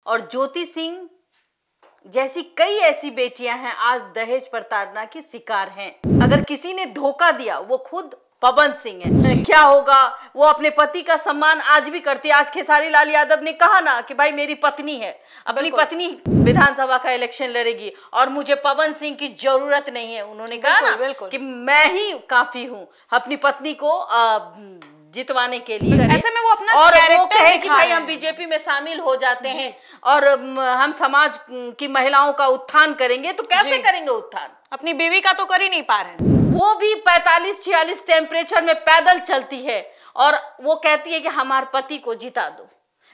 और ज्योति सिंह जैसी कई ऐसी बेटियां हैं आज दहेज प्रताड़ना की शिकार हैं। अगर किसी ने धोखा दिया वो खुद पवन सिंह है। क्या होगा, वो अपने पति का सम्मान आज भी करती है। आज खेसारी लाल यादव ने कहा ना कि भाई मेरी पत्नी है, अपनी पत्नी विधानसभा का इलेक्शन लड़ेगी और मुझे पवन सिंह की जरूरत नहीं है। उन्होंने कहा ना कि मैं ही काफी हूँ अपनी पत्नी को जितवाने के लिए। ऐसे में वो अपना और वो कहे कि भाई हम बीजेपी में शामिल हो जाते हैं और हम समाज की महिलाओं का उत्थान करेंगे। तो कैसे करेंगे उत्थान? अपनी बीवी का तो कर ही नहीं पा रहे हैं। वो भी 45-46 टेम्परेचर में पैदल चलती है और वो कहती है कि हमारे पति को जिता दो,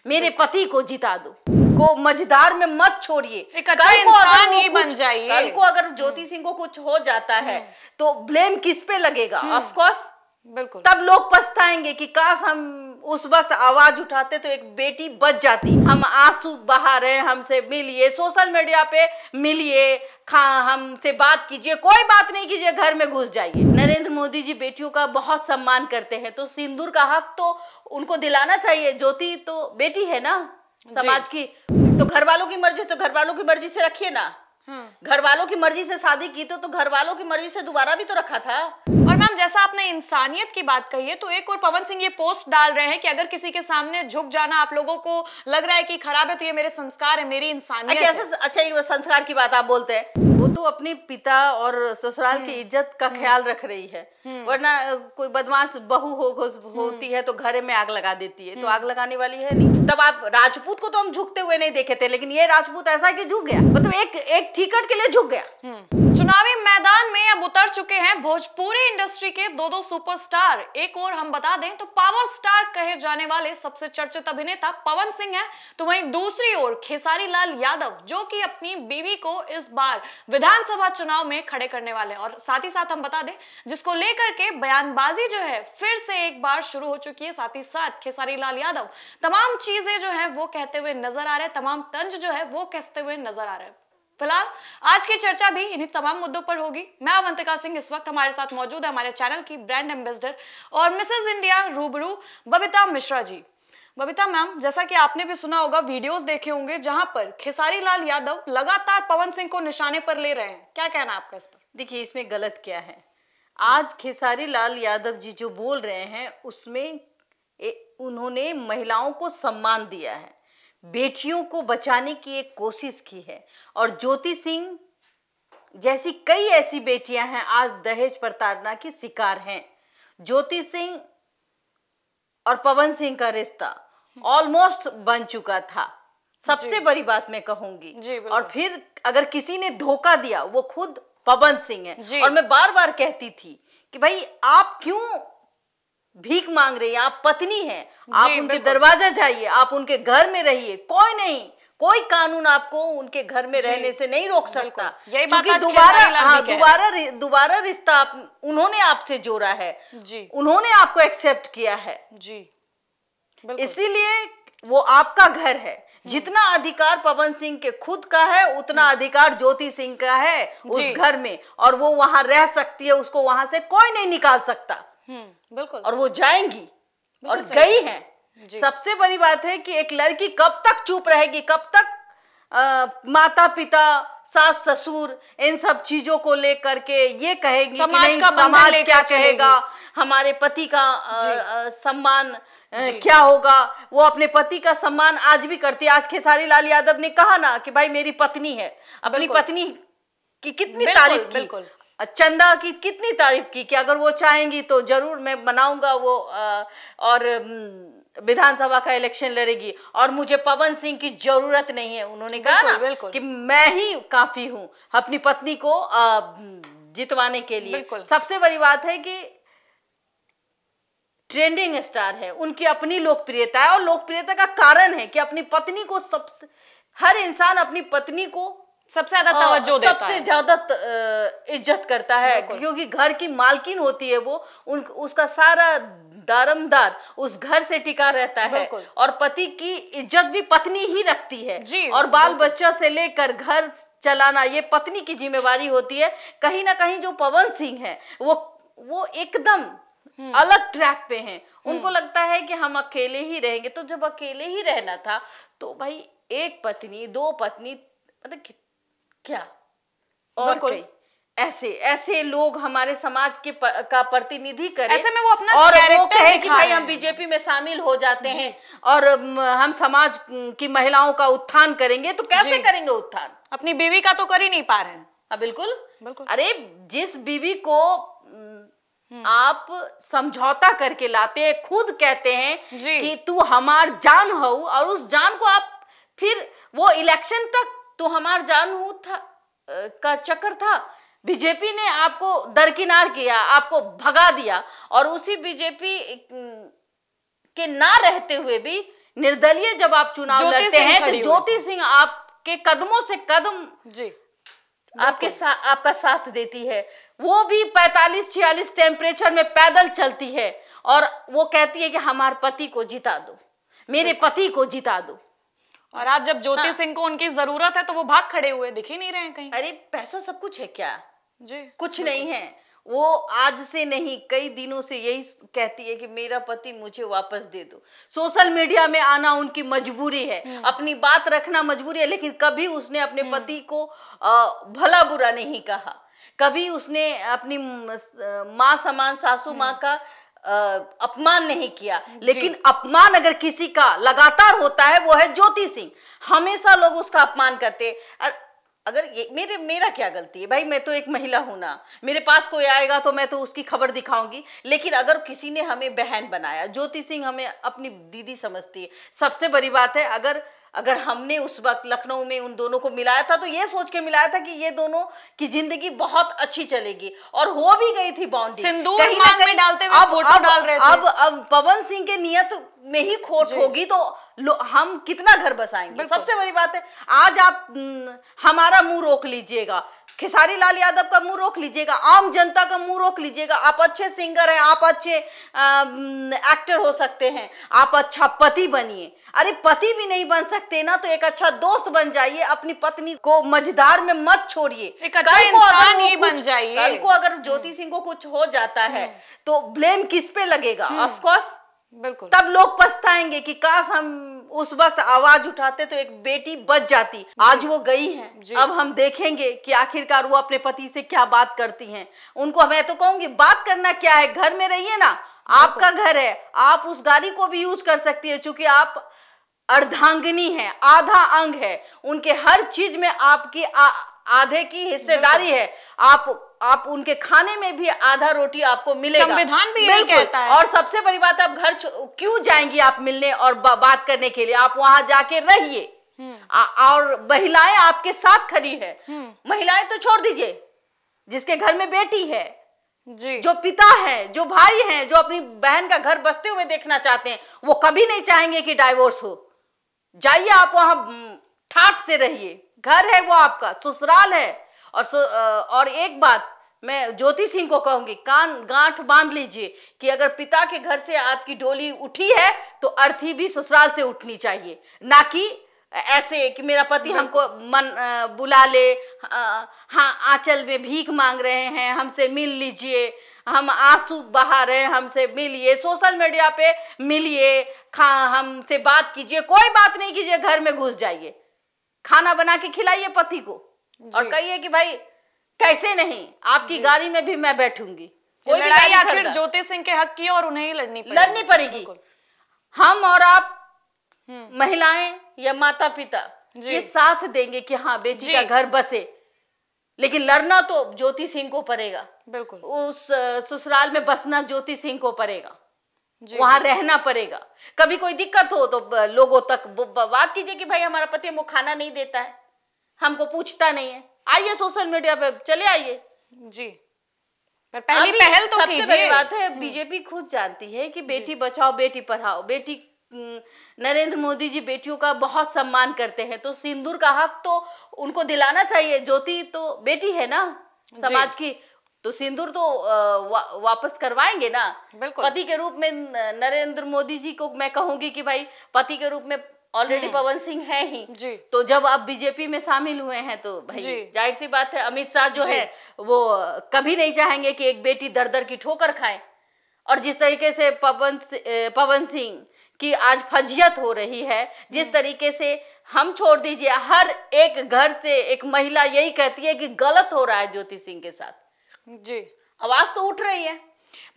मेरे पति को जिता दो, को मझधार में मत छोड़िए। कल को अगर ज्योति सिंह को कुछ हो जाता है तो ब्लेम किस पे लगेगा? ऑफ कोर्स बिल्कुल। तब लोग पछताएंगे कि काश हम उस वक्त आवाज उठाते तो एक बेटी बच जाती। हम आंसू बहा रहे, हमसे मिलिए, सोशल मीडिया पे मिलिए, हमसे बात कीजिए, कोई बात नहीं कीजिए, घर में घुस जाइए। नरेंद्र मोदी जी बेटियों का बहुत सम्मान करते हैं तो सिंदूर का हक तो उनको दिलाना चाहिए। ज्योति तो बेटी है ना समाज की, तो घर वालों की मर्जी तो घर वालों की मर्जी से रखिए ना। घर वालों की मर्जी से शादी की तो घर वालों की मर्जी से दोबारा भी तो रखा था। और मैम जैसा आपने इंसानियत की बात कही है तो एक और पवन सिंह ये पोस्ट डाल रहे हैं कि अगर किसी के सामने झुक जाना आप लोगों को लग रहा है कि खराब है तो ये मेरे संस्कार है, मेरी इंसानियत है। अच्छा ये संस्कार की बात आप बोलते हैं, वो तो अपने पिता और ससुराल की इज्जत का ख्याल रख रही है। वरना कोई बदमाश बहू होती है तो घर में आग लगा देती है, तो आग लगाने वाली है नहीं। तब आप राजपूत को तो हम झुकते हुए नहीं देखे थे, लेकिन ये राजपूत ऐसा कि झुक गया, मतलब एक टिकट के लिए झुक गया। चुनावी मैदान में अब उतर चुके हैं भोजपुरी इंडस्ट्री के दो सुपरस्टार। एक और हम बता दें तो पावर स्टार कहे जाने वाले सबसे चर्चित अभिनेता पवन सिंह है, तो वहीं दूसरी ओर खेसारी लाल यादव जो कि अपनी बीवी को इस बार विधानसभा चुनाव में खड़े करने वाले हैं। और साथ ही साथ हम बता दें जिसको लेकर के बयानबाजी जो है फिर से एक बार शुरू हो चुकी है। साथ ही साथ खेसारी लाल यादव तमाम चीजें जो है वो कहते हुए नजर आ रहे हैं, तमाम तंज जो है वो कसते हुए नजर आ रहे हैं। फिलहाल आज की चर्चा भी इन्हीं तमाम मुद्दों पर होगी। मैं अवंतिका सिंह, इस वक्त हमारे साथ मौजूद है हमारे चैनल की ब्रांड एम्बेसडर और मिसेज इंडिया रूबरू बबीता मिश्रा जी। बबीता मैम, जैसा कि आपने भी सुना होगा, वीडियोस देखे होंगे जहां पर खेसारी लाल यादव लगातार पवन सिंह को निशाने पर ले रहे हैं, क्या कहना आपका इस पर? देखिए इसमें गलत क्या है, आज खेसारी लाल यादव जी जो बोल रहे हैं उसमें उन्होंने महिलाओं को सम्मान दिया है, बेटियों को बचाने की एक कोशिश की है। और ज्योति सिंह जैसी कई ऐसी बेटियां हैं आज दहेज प्रताड़ना की शिकार हैं। ज्योति सिंह और पवन सिंह का रिश्ता ऑलमोस्ट बन चुका था, सबसे बड़ी बात मैं कहूंगी। और फिर अगर किसी ने धोखा दिया वो खुद पवन सिंह है। और मैं बार बार कहती थी कि भाई आप क्यों भीख मांग रही हैं, आप पत्नी हैं, आप उनके दरवाजा जाइए, आप उनके घर में रहिए, कोई नहीं, कोई कानून आपको उनके घर में रहने से नहीं रोक सकता। क्योंकि दोबारा रिश्ता उन्होंने आपसे जोड़ा है, उन्होंने आपको एक्सेप्ट किया है, इसीलिए वो आपका घर है। जितना अधिकार पवन सिंह के खुद का है उतना अधिकार ज्योति सिंह का है उस घर में, और वो वहां रह सकती है, उसको वहां से कोई नहीं निकाल सकता। बिल्कुल। और वो जाएंगी और गई हैं। सबसे बड़ी बात है कि एक लड़की कब तक चुप रहेगी, कब तक माता पिता सास ससुर इन सब चीजों को लेकर के ये कहेगी कि नहीं समाज क्या कहेगा, हमारे पति का सम्मान क्या होगा। वो अपने पति का सम्मान आज भी करती है। आज खेसारी लाल यादव ने कहा ना कि भाई मेरी पत्नी है, अपनी पत्नी की कितनी तारीफ की, चंदा की कितनी तारीफ की कि अगर वो चाहेंगी तो जरूर मैं मनाऊंगा वो और विधानसभा का इलेक्शन लड़ेगी और मुझे पवन सिंह की जरूरत नहीं है। उन्होंने कहा ना कि मैं ही काफी हूं अपनी पत्नी को जितवाने के लिए। सबसे बड़ी बात है कि ट्रेंडिंग स्टार है, उनकी अपनी लोकप्रियता है और लोकप्रियता का कारण है कि अपनी पत्नी को हर इंसान अपनी पत्नी को सबसे ज्यादा तवज्जो देता है, सबसे ज्यादा इज्जत करता है, क्योंकि घर की मालकिन होती है वो, उसका सारा दारमदार उस घर से टिका रहता है। और पति की इज्जत भी पत्नी ही रखती है और बाल बच्चा से लेकर घर चलाना ये पत्नी की जिम्मेवारी होती है। कहीं ना कहीं जो पवन सिंह है वो एकदम अलग ट्रैक पे हैं। उनको लगता है कि हम अकेले ही रहेंगे, तो जब अकेले ही रहना था तो भाई एक पत्नी, दो पत्नी, मतलब क्या, और कई ऐसे ऐसे लोग हमारे समाज के का प्रतिनिधि करें, ऐसे में वो अपना और वो कैरेक्टर कहे कि भाई हम हैं। बीजेपी में शामिल हो जाते हैं और हम समाज की महिलाओं का उत्थान करेंगे, तो कैसे करेंगे उत्थान? अपनी बीवी का तो कर ही नहीं पा रहे हैं। बिल्कुल बिल्कुल। अरे जिस बीवी को आप समझौता करके लाते हैं, खुद कहते हैं कि तू हमार जान हो, और उस जान को आप फिर वो इलेक्शन तक तो हमार जान हो था का चक्कर था, बीजेपी ने आपको दरकिनार किया, आपको भगा दिया, और उसी बीजेपी के ना रहते हुए भी निर्दलीय जब आप चुनाव लड़ते हैं तो ज्योति सिंह आपके कदमों से कदम आपका साथ देती है। वो भी 45-46 टेम्परेचर में पैदल चलती है और वो कहती है कि हमारे पति को जिता दो, मेरे पति को जिता दो। और आज जब ज्योति सिंह को उनकी जरूरत है तो वो भाग खड़े हुए, दिख ही नहीं रहे हैं कहीं। अरे पैसा सब कुछ है क्या? जी कुछ नहीं है। वो आज से नहीं, कई दिनों से यही कहती है कि मेरा पति मुझे वापस दे दो। सोशल मीडिया में आना उनकी मजबूरी है, अपनी बात रखना मजबूरी है, लेकिन कभी उसने अपने पति को भला बुरा नहीं कहा, कभी उसने अपनी माँ समान सासू माँ का अपमान नहीं किया। लेकिन अपमान अगर किसी का लगातार होता है वो है ज्योति सिंह। हमेशा लोग उसका अपमान करते। अगर ये मेरा क्या गलती है भाई? मैं तो एक महिला हूं ना, मेरे पास कोई आएगा तो मैं तो उसकी खबर दिखाऊंगी। लेकिन अगर किसी ने हमें बहन बनाया, ज्योति सिंह हमें अपनी दीदी समझती है। सबसे बड़ी बात है, अगर हमने उस वक्त लखनऊ में उन दोनों को मिलाया था तो ये सोच के मिलाया था कि ये दोनों की जिंदगी बहुत अच्छी चलेगी, और हो भी गई थी बॉन्डिंग। सिंदूर मांग में डालते हुए फोटो डाल रहे थे। अब पवन सिंह के नियत में ही खोट होगी तो हम कितना घर बसाएंगे? सबसे बड़ी बात है, आज आप हमारा मुंह रोक लीजिएगा, खेसारी लाल यादव का मुंह रोक लीजिएगा, आम जनता का मुंह रोक लीजिएगा। आप अच्छे सिंगर हैं, आप अच्छे एक्टर हो सकते हैं, आप अच्छा पति बनिए। अरे पति भी नहीं बन सकते ना तो एक अच्छा दोस्त बन जाइए, अपनी पत्नी को मझधार में मत छोड़िए, एक अच्छा इंसान ही बन जाइए। कल को अगर ज्योति सिंह को कुछ हो जाता है तो ब्लेम किस पे लगेगा? ऑफ कोर्स बिल्कुल, तब लोग पछताएंगे कि काश हम उस वक्त आवाज उठाते तो एक बेटी बच जाती। आज वो गई हैं, अब हम देखेंगे कि आखिरकार वो अपने पति से क्या बात करती हैं। उनको मैं तो कहूंगी बात करना क्या है, घर में रहिए ना, आपका घर है, आप उस गाड़ी को भी यूज कर सकती है, क्योंकि आप अर्धांगिनी है, आधा अंग है, उनके हर चीज में आपकी आधे की हिस्सेदारी है। आप उनके खाने में भी आधा रोटी आपको मिलेगा, संविधान भी यही कहता है। और सबसे बड़ी बात है, आप घर क्यों जाएंगी आप मिलने और बात करने के लिए? आप वहां जाके रहिए, और महिलाएं आपके साथ खड़ी है। महिलाएं तो छोड़ दीजिए, जिसके घर में बेटी है जी, जो पिता है, जो भाई हैं, जो अपनी बहन का घर बसते हुए देखना चाहते हैं, वो कभी नहीं चाहेंगे कि डाइवोर्स हो। जाइए आप वहां ठाठ से रहिए, घर है वो आपका, ससुराल है। और एक बात मैं ज्योति सिंह को कहूंगी, कान गांठ बांध लीजिए कि अगर पिता के घर से आपकी डोली उठी है तो अर्थी भी ससुराल से उठनी चाहिए, ना कि ऐसे कि मेरा पति हमको बुला ले, हाँ आंचल में भीख मांग रहे हैं, हमसे मिल लीजिए, हम आंसू बहा रहे हैं, हमसे मिलिए, सोशल मीडिया पे मिलिए, हमसे बात कीजिए। कोई बात नहीं कीजिए, घर में घुस जाइए, खाना बना के खिलाइए पति को और कहिए कि भाई कैसे नहीं, आपकी गाड़ी में भी मैं बैठूंगी। कोई लड़ाई आखिर ज्योति सिंह के हक की और उन्हें ही लड़नी पड़ेगी। हम और आप महिलाएं या माता पिता ये साथ देंगे कि हाँ बेटी का घर बसे, लेकिन लड़ना तो ज्योति सिंह को पड़ेगा। बिल्कुल, उस ससुराल में बसना ज्योति सिंह को पड़ेगा, वहां रहना पड़ेगा। कभी कोई दिक्कत हो तो लोगों तक बात कीजिए कि भाई हमारा पति हमको खाना नहीं देता है, हमको पूछता नहीं है, आइए सोशल मीडिया पे चले आइए जी, पर पहली पहल तो कीजिए। सबसे बड़ी बात है, बीजेपी खुद जानती है कि बेटी बचाओ बेटी पढ़ाओ। बेटी नरेंद्र मोदी जी बेटियों का बहुत सम्मान करते हैं, तो सिंदूर का हक तो उनको दिलाना चाहिए। ज्योति तो बेटी है ना समाज की, तो सिंदूर तो वापस करवाएंगे ना। पति के रूप में नरेंद्र मोदी जी को मैं कहूंगी कि भाई पति के रूप में ऑलरेडी पवन सिंह है ही जी। तो जब आप बीजेपी में शामिल हुए हैं तो भाई जाहिर सी बात है, अमित शाह जो है वो कभी नहीं चाहेंगे कि एक बेटी दर दर की ठोकर खाए। और जिस तरीके से पवन सिंह कि आज फजियत हो रही है, जिस तरीके से हम छोड़ दीजिए, हर एक घर से एक महिला यही कहती है कि गलत हो रहा है ज्योति सिंह के साथ। जी, आवाज तो उठ रही है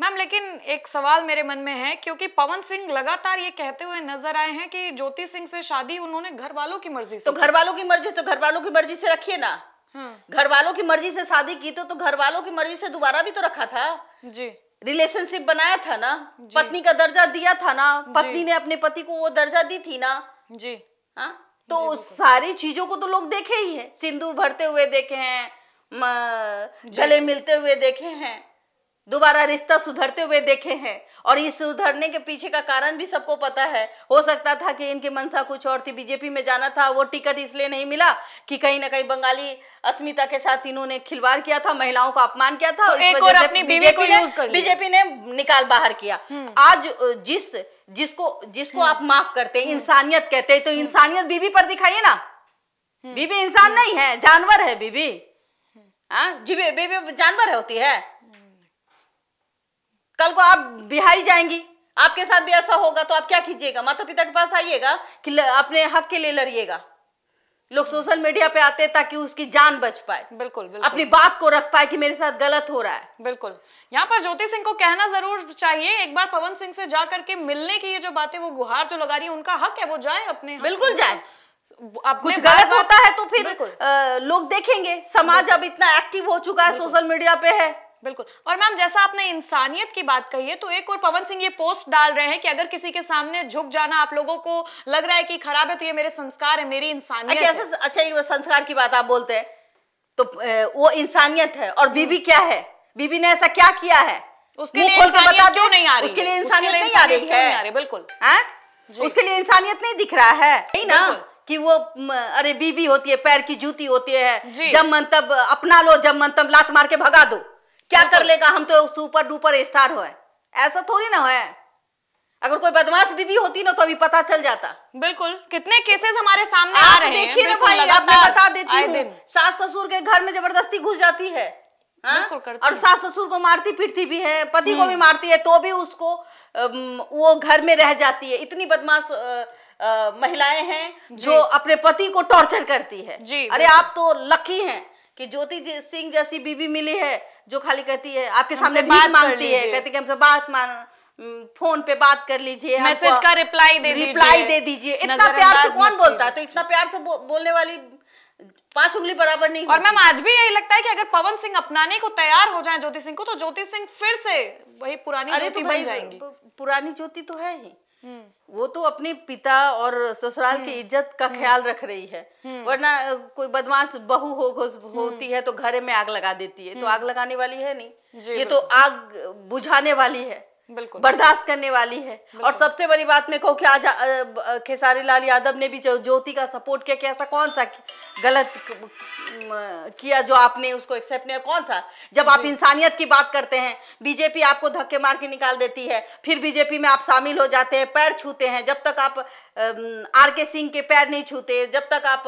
मैम। लेकिन एक सवाल मेरे मन में है, क्योंकि पवन सिंह लगातार ये कहते हुए नजर आए हैं कि ज्योति सिंह से शादी उन्होंने घर वालों की मर्जी से। तो घर वालों की मर्जी, तो घर वालों की मर्जी से रखिए ना। घर वालों की मर्जी से शादी की तो घर वालों की मर्जी से दोबारा भी तो रखा था जी, रिलेशनशिप बनाया था ना, पत्नी का दर्जा दिया था ना, पत्नी ने अपने पति को वो दर्जा दी थी ना जी। हाँ, तो सारी चीजों को तो लोग देखे ही है, सिंदूर भरते हुए देखे हैं, गले मिलते हुए देखे हैं, दोबारा रिश्ता सुधरते हुए देखे हैं। और इस सुधरने के पीछे का कारण भी सबको पता है। हो सकता था कि इनकी मंशा कुछ और थी, बीजेपी में जाना था, वो टिकट इसलिए नहीं मिला कि कहीं ना कहीं बंगाली अस्मिता के साथ इन्होंने खिलवाड़ किया था, महिलाओं का अपमान किया था, तो एक और अपनी बीवी को यूज कर लिया, बीजेपी ने निकाल बाहर किया। आज जिसको आप माफ करते हैं, इंसानियत कहते हैं, तो इंसानियत बीबी पर दिखाइए ना। बीबी इंसान नहीं है, जानवर है बीबी। हाँ, बीबी जानवर होती है। कल को आप बिहाई जाएंगी, आपके साथ भी ऐसा होगा तो आप क्या कीजिएगा? माता पिता के पास आइएगा कि अपने हक के लिए लड़िएगा। लोग सोशल मीडिया पे आते हैं ताकि उसकी जान बच पाए, बिल्कुल, अपनी बात को रख पाए कि मेरे साथ गलत हो रहा है। बिल्कुल। यहाँ पर ज्योति सिंह को कहना जरूर चाहिए, एक बार पवन सिंह से जा करके मिलने की ये जो बातें, वो गुहार जो लगा रही है, उनका हक है, वो जाए अपने। बिल्कुल जाए। कुछ गलत होता है तो फिर लोग देखेंगे। समाज अब इतना एक्टिव हो चुका है, सोशल मीडिया पे है। बिल्कुल। और मैम, जैसा आपने इंसानियत की बात कही है, तो एक और पवन सिंह ये पोस्ट डाल रहे हैं कि अगर किसी के सामने झुक जाना आप लोगों को लग रहा है कि खराब है, तो ये मेरे संस्कार है, मेरी इंसानियत है। अच्छा, ये संस्कार की बात आप बोलते हैं तो वो इंसानियत है। और बीबी क्या है? बीबी ने ऐसा क्या किया है? उसके लिए इंसानियत क्यों नहीं आ रही? उसके लिए इंसानियत नहीं आ रही है। बिल्कुल, उसके लिए इंसानियत नहीं दिख रहा है, नहीं ना, कि वो अरे बीबी होती है, पैर की जूती होती है, जब मन तब अपना लो, जब मन तब लात मार के भगा दो, क्या कर लेगा, हम तो सुपर डुपर स्टार हो। ऐसा थोड़ी ना है। अगर कोई बदमाश बीबी होती ना तो अभी पता चल जाता। बिल्कुल, कितने केसेस हमारे सामने आ रहे हैं। देखिए ना भाई, मैं बता देती हूँ, सास ससुर के घर में जबरदस्ती घुस जाती है, और सास ससुर को मारती पीटती भी है, पति को भी मारती है, तो भी उसको वो घर में रह जाती है। इतनी बदमाश महिलाएं हैं जो अपने पति को टॉर्चर करती है। अरे आप तो लकी हैं कि ज्योति सिंह जैसी बीबी मिली है जो खाली कहती है, आपके सामने भीख मांगती है, कहती है हमसे फोन पे बात कर लीजिए, मैसेज का रिप्लाई दे दीजिए। इतना प्यार से कौन बोलता है? तो इतना प्यार से बोलने वाली 5 उंगली बराबर नहीं। और मैम, आज भी यही लगता है कि अगर पवन सिंह अपनाने को तैयार हो जाए ज्योति सिंह को, तो ज्योति सिंह फिर से वही पुरानी ज्योति बन जाएंगी। पुरानी ज्योति तो है ही, वो तो अपने पिता और ससुराल की इज्जत का ख्याल रख रही है। वरना कोई बदमाश बहू होती है तो घर में आग लगा देती है, तो आग लगाने वाली है नहीं, ये तो आग बुझाने वाली है, बिल्कुल बर्दाश्त करने वाली है। और सबसे बड़ी बात मैं कहूँ कि आज खेसारी लाल यादव ने भी ज्योति का सपोर्ट किया कि ऐसा कौन सा गलत किया जो आपने उसको एक्सेप्ट नहीं, कौन सा? जब आप इंसानियत की बात करते हैं, बीजेपी आपको धक्के मार के निकाल देती है, फिर बीजेपी में आप शामिल हो जाते हैं, पैर छूते हैं। जब तक आप आर.के. सिंह के पैर नहीं छूते, जब तक आप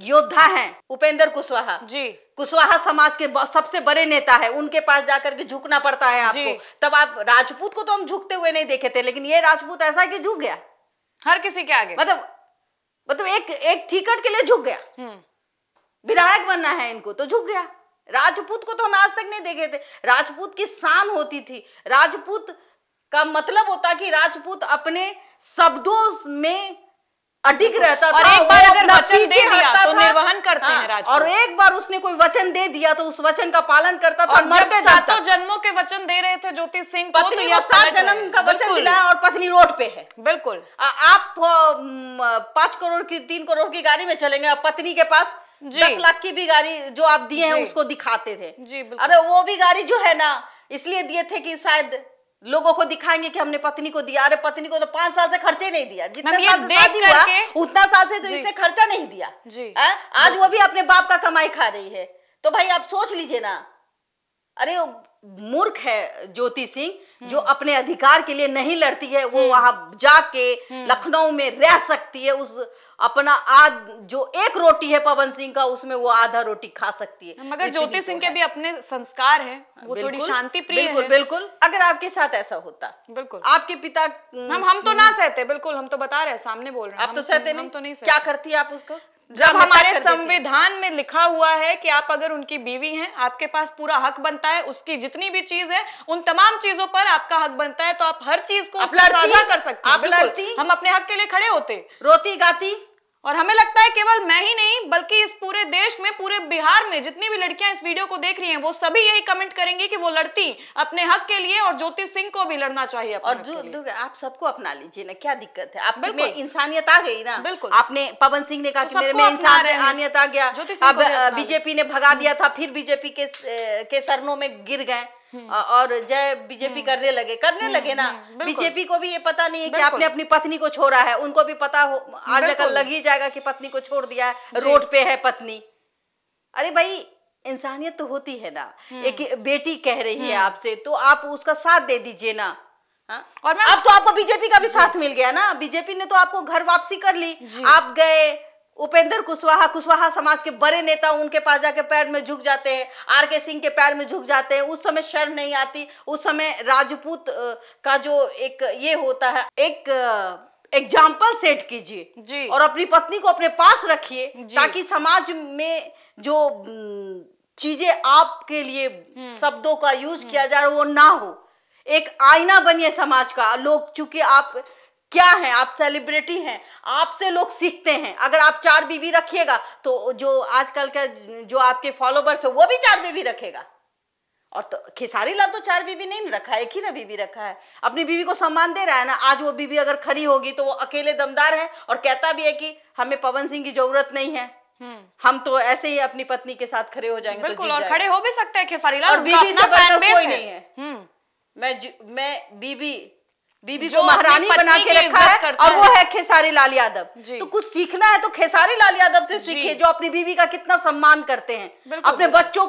योद्धा हैं, उपेंद्र कुशवाहा जी, कुशवाहा समाज के सबसे बड़े नेता है, उनके पास जाकर के झुकना पड़ता है आपको। तब आप राजपूत को तो हम झुकते हुए नहीं देखे थे, लेकिन ये राजपूत ऐसा कि झुक गया हर किसी के आगे। मतलब एक टिकट के लिए झुक गया। विधायक बनना है इनको तो झुक गया। राजपूत को तो हम आज तक नहीं देखे थे। राजपूत की शान होती थी, राजपूत का मतलब होता कि राजपूत अपने शब्दों में अडिग रहता था, और एक बार अगर वचन दे दिया तो निर्वहन करते हैं राजपूत। और एक बार उसने कोई वचन दे दिया तो उस वचन का पालन करता था। मरते सातों जन्मों के वचन दे रहे थे ज्योति सिंह को, पत्नी को 7 जन्म का वचन दिलाया और पत्नी रोड पे है। बिल्कुल, आप 5 करोड़ की 3 करोड़ की गाड़ी में चलेंगे, पत्नी के पास 10 लाख की भी गाड़ी जो आप दिए हैं उसको दिखाते थे जी। अरे वो भी गाड़ी जो है ना इसलिए दिए थे कि शायद लोगों को दिखाएंगे कि हमने पत्नी को दिया। अरे पत्नी को तो 5 साल से खर्चे नहीं दिया, जितना साल से शादी हुआ उतना साल से तो इसने खर्चा नहीं दिया जी। आज वो भी अपने बाप का कमाई खा रही है, तो भाई आप सोच लीजिए ना। अरे मूर्ख है ज्योति सिंह जो अपने अधिकार के लिए नहीं लड़ती है। वो वहां जाके लखनऊ में रह सकती है, उस अपना जो एक रोटी है पवन सिंह का उसमें वो आधा रोटी खा सकती है। मगर ज्योति सिंह के भी अपने संस्कार हैं, वो थोड़ी शांति प्रिय है। बिल्कुल अगर आपके साथ ऐसा होता, बिल्कुल आपके पिता हम तो ना सहते, बिल्कुल हम तो बता रहे हैं, सामने बोल रहे हैं, आप तो सहते नहीं, हम तो नहीं सहते। क्या करती है आप उसको? जब हमारे संविधान में लिखा हुआ है कि आप अगर उनकी बीवी हैं, आपके पास पूरा हक बनता है, उसकी जितनी भी चीज है उन तमाम चीजों पर आपका हक बनता है, तो आप हर चीज को साझा कर सकते हैं। बिल्कुल हम अपने हक के लिए खड़े होते, रोती गाती। और हमें लगता है केवल मैं ही नहीं बल्कि इस पूरे देश में, पूरे बिहार में जितनी भी लड़कियां इस वीडियो को देख रही हैं वो सभी यही कमेंट करेंगी कि वो लड़ती अपने हक के लिए, और ज्योति सिंह को भी लड़ना चाहिए अपने और हक के लिए। आप सबको अपना लीजिए ना, क्या दिक्कत है? आप में इंसानियत आ गई ना। बिल्कुल आपने पवन सिंह ने कहा कि मेरे में इंसानियत आ गया, अब बीजेपी ने भगा दिया था, फिर बीजेपी के शरणों में गिर गए और जय बीजेपी करने लगे ना। बीजेपी को भी ये पता नहीं है कि आपने अपनी पत्नी को छोड़ा है, उनको भी पता हो आज कल लग ही जाएगा कि पत्नी को छोड़ दिया है, रोड पे है पत्नी। अरे भाई इंसानियत तो होती है ना। एक बेटी कह रही है आपसे तो आप उसका साथ दे दीजिए ना। और अब तो आपको बीजेपी का भी साथ मिल गया ना, बीजेपी ने तो आपको घर वापसी कर ली। आप गए उपेंद्र कुशवाहा समाज के बड़े नेता, उनके पास जाके पैर में झुक जाते हैं, आर.के. सिंह के पैर में झुक जाते हैं। उस समय शर्म नहीं आती? उस समय राजपूत का जो एक ये होता है, एक एग्जाम्पल सेट कीजिए और अपनी पत्नी को अपने पास रखिए, ताकि समाज में जो चीजें आपके लिए शब्दों का यूज किया जा रहा है वो ना हो। एक आईना बनिए समाज का। लोग चूंकि आप क्या है, आप सेलिब्रिटी हैं, आपसे लोग सीखते हैं। अगर आप 4 बीवी रखिएगा तो जो आजकल का जो आपके फॉलोवर्स है वो भी 4 बीवी रखेगा। और तो खेसारी लाल तो 4 बीवी नहीं रखा है, एक ही ना बीवी रखा है। अपनी बीवी को सम्मान दे रहा है ना। आज वो बीवी अगर खड़ी होगी तो वो अकेले दमदार है और कहता भी है कि हमें पवन सिंह की जरूरत नहीं है, हम तो ऐसे ही अपनी पत्नी के साथ खड़े हो जाएंगे। बिल्कुल, और खड़े हो भी सकते हैं खेसारी लाल, और बीवी से बढ़कर कोई नहीं है। मैं बीबी को महारानी बना के रखा है और वो है खेसारी लाल यादव। तो कुछ सीखना है तो खेसारी लाल यादव से सीखिए, जो अपनी बीवी का कितना सम्मान करते हैं, अपने बच्चों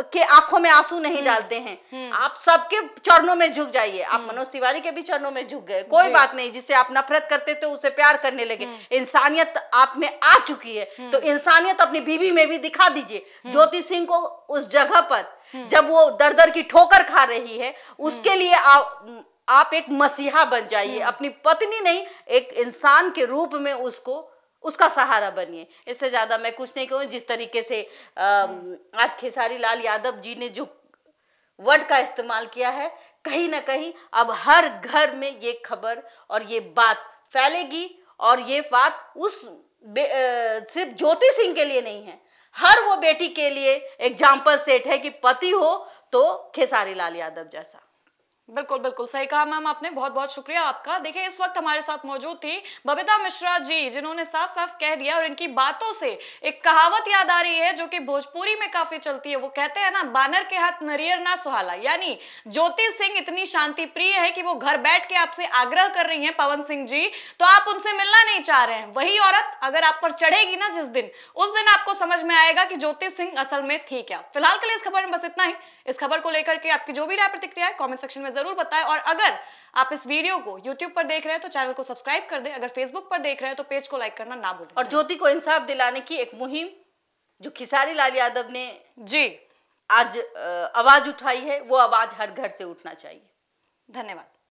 के आंखों में आंसू नहीं डालते हैं। आप सबके चरणों में झुक जाइए। आप मनोज तिवारी के भी चरणों में झुक गए, कोई बात नहीं। जिसे आप नफरत करते थे उसे प्यार करने लगे। इंसानियत आप में आ चुकी है तो इंसानियत अपनी बीवी में भी दिखा दीजिए। ज्योति सिंह को उस जगह पर जब वो दर की ठोकर खा रही है, उसके लिए आप एक मसीहा बन जाइए। अपनी पत्नी नहीं, एक इंसान के रूप में उसका सहारा बनिए। इससे ज्यादा मैं कुछ नहीं कहूँ। जिस तरीके से आज खेसारी लाल यादव जी ने जो वर्ड का इस्तेमाल किया है, कहीं ना कहीं अब हर घर में ये खबर और ये बात फैलेगी। और ये बात सिर्फ ज्योति सिंह के लिए नहीं है, हर वो बेटी के लिए एग्जाम्पल सेट है कि पति हो तो खेसारी लाल यादव जैसा। बिल्कुल बिल्कुल सही कहा मैम आपने, बहुत बहुत शुक्रिया आपका। देखिए इस वक्त हमारे साथ मौजूद थी बबीता मिश्रा जी, जिन्होंने साफ साफ कह दिया, और इनकी बातों से एक कहावत याद आ रही है जो कि भोजपुरी में काफी चलती है। वो कहते हैं ना, बानर के हाथ नरियर ना सुहाला। यानी ज्योति सिंह इतनी शांति प्रिय है कि वो घर बैठ के आपसे आग्रह कर रही हैं पवन सिंह जी, तो आप उनसे मिलना नहीं चाह रहे हैं। वही औरत अगर आप पर चढ़ेगी ना जिस दिन, उस दिन आपको समझ में आएगा कि ज्योति सिंह असल में थी क्या। फिलहाल के लिए इस खबर में बस इतना ही। इस खबर को लेकर के आपकी जो भी राय प्रतिक्रिया है कमेंट सेक्शन में जरूर बताएं। और अगर आप इस वीडियो को YouTube पर देख रहे हैं तो चैनल को सब्सक्राइब कर दें। अगर Facebook पर देख रहे हैं तो पेज को लाइक करना ना भूलें। और ज्योति को इंसाफ दिलाने की एक मुहिम जो खेसारी लाल यादव ने जी आज आवाज उठाई है, वो आवाज हर घर से उठना चाहिए। धन्यवाद।